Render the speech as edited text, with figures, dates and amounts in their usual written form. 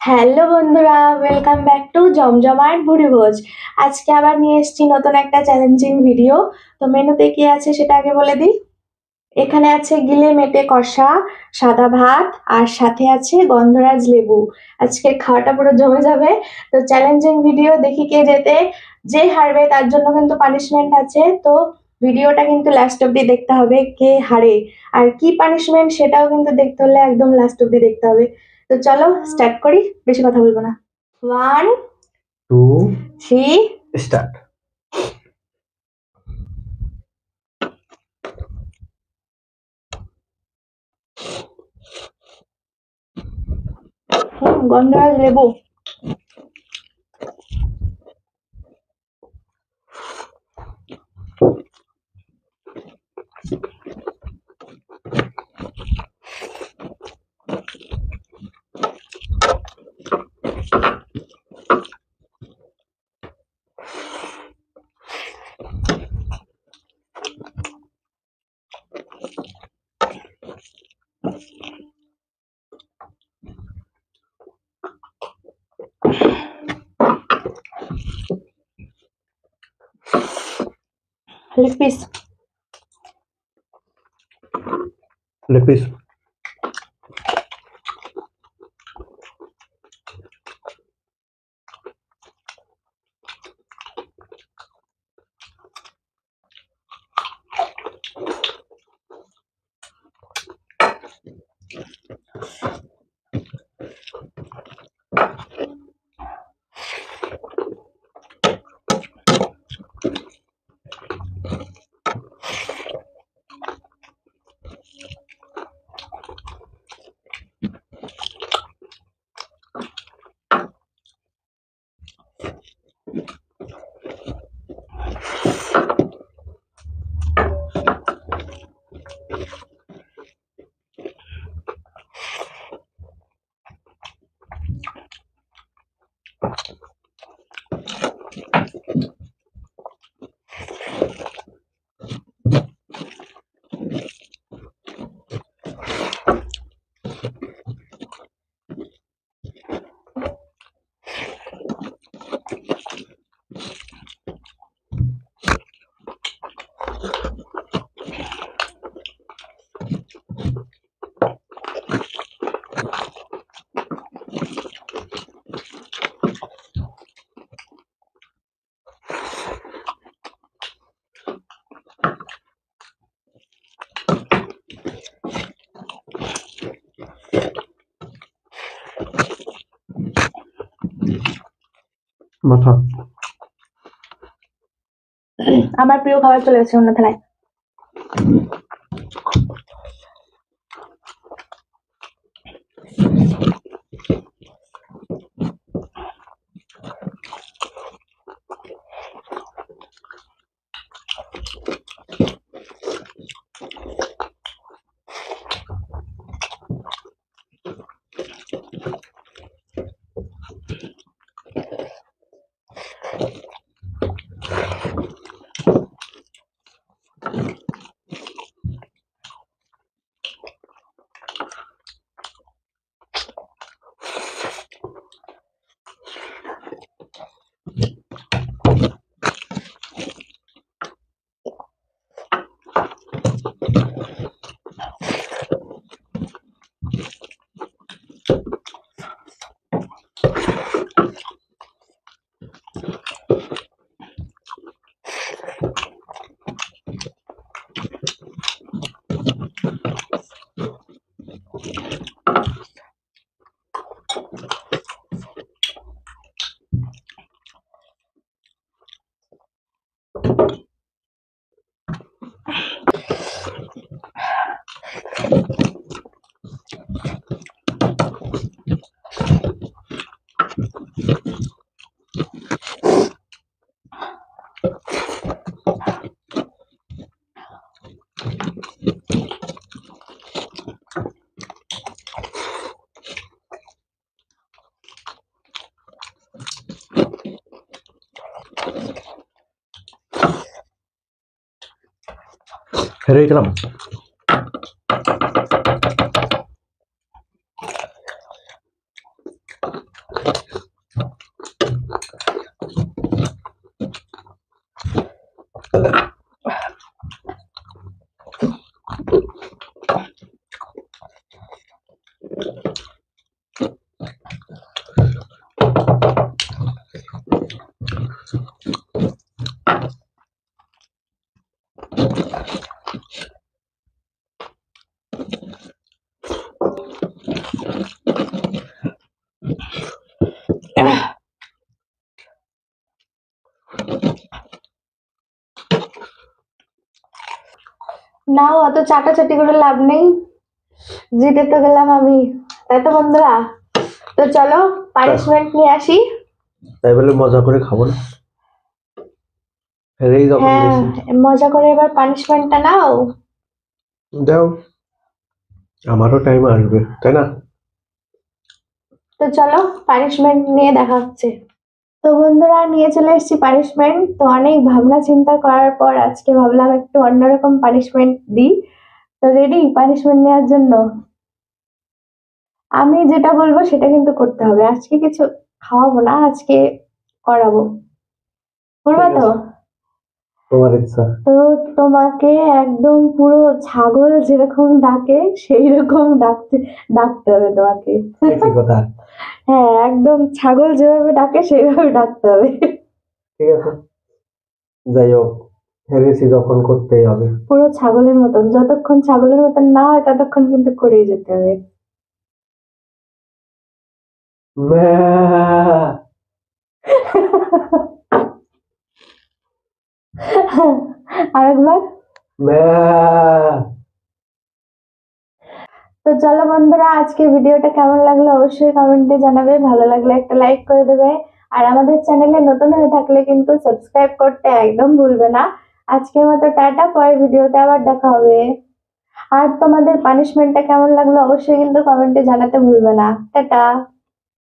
Hello বন্ধুরা, welcome back to জমজমাট ভুরিভোজ। আজকে আবার নিয়ে এসেছি নতুন একটা চ্যালেঞ্জিং ভিডিও। তো মেনুতে কি আছে সেটা আগে বলে দিই। এখানে আছে গিলে মেটে কষা সাদা ভাত, আর সাথে আছে গন্ধরাজ লেবু। আজকে খাওয়াটা পুরো জমে যাবে। তো চ্যালেঞ্জিং ভিডিও, দেখি কে যেতে। যে হারবে তার জন্য কিন্তু পানিশমেন্ট আছে। তো ভিডিওটা কিন্তু লাস্ট অব্দি দেখতে হবে, কে হারে আর কি পানিশমেন্ট সেটাও কিন্তু দেখতে হলে একদম লাস্ট অব্দি দেখতে হবে। তো চলো স্টার্ট করি, বেশি কথা বলবো না। 1 2 3 স্টার্ট। গন্ধরাজ লেবু। Leg piece. Leg piece. মাথা। আমার প্রিয় খাবার চলে গেছে অন্য থালায়। হেরে গেলাম। নাও, অত চাটাচাটি করে লাভ নেই, জিতে তো গেলাম আমি, তাই তো বন্ধুরা? তো চলো পানিশমেন্ট নিয়ে আসি। তাই বলে মজা করে খাবো না, হেরেই যখন হ্যাঁ, গেছি। মজা করে এবার পানিশমেন্টটা নাও। দাও, আমারও টাইম আসবে, তাই না? তো চলো পানিশমেন্ট নিয়ে দেখা হচ্ছে। তো বন্ধুরা, নিয়ে চলে এসেছি পানিশমেন্ট। তো অনেক ভাবনা চিন্তা করার পর আজকে ভাবলাম একটু অন্যরকম পানিশমেন্ট দিই। তো রেডি পানিশমেন্ট নেওয়ার জন্য? আমি যেটা বলবো সেটা কিন্তু করতে হবে। আজকে কিছু খাওয়াবো না, আজকে করাবো। করবা ঠিক তো? আছে, তোমার ইচ্ছা। তো তোমাকে একদম পুরো ছাগল যেরকম ডাকে সেই রকম ডাকতে হবে তোমাকে। কি কথা? হ্যাঁ, একদম ছাগল যেভাবে ডাকে সেইভাবে ডাকতে হবে। ঠিক আছে, যাই হোক, হেরেছি যখন করতেই হবে। পুরো ছাগলের মতন, যতক্ষণ ছাগলের মতন না হয় ততক্ষণ কিন্তু করেই যেতে হবে। ম্যাঁ। আরেকবার। ম্যাঁ। তো চলো বন্ধুরা, আজকে ভিডিওটা কেমন লাগলো অবশ্যই কমেন্টে জানাবে, ভালো লাগলে একটা লাইক করে দেবে। আর আমাদের চ্যানেলে নতুন হয়ে থাকলে কিন্তু সাবস্ক্রাইব করতে একদম ভুলবে না। আজকের মতো টাটা, পরের ভিডিওতে আবার দেখা হবে। আর তোমাদের পানিশমেন্টটা কেমন লাগলো অবশ্যই কিন্তু কমেন্টে জানাতে ভুলবে না। টাটা।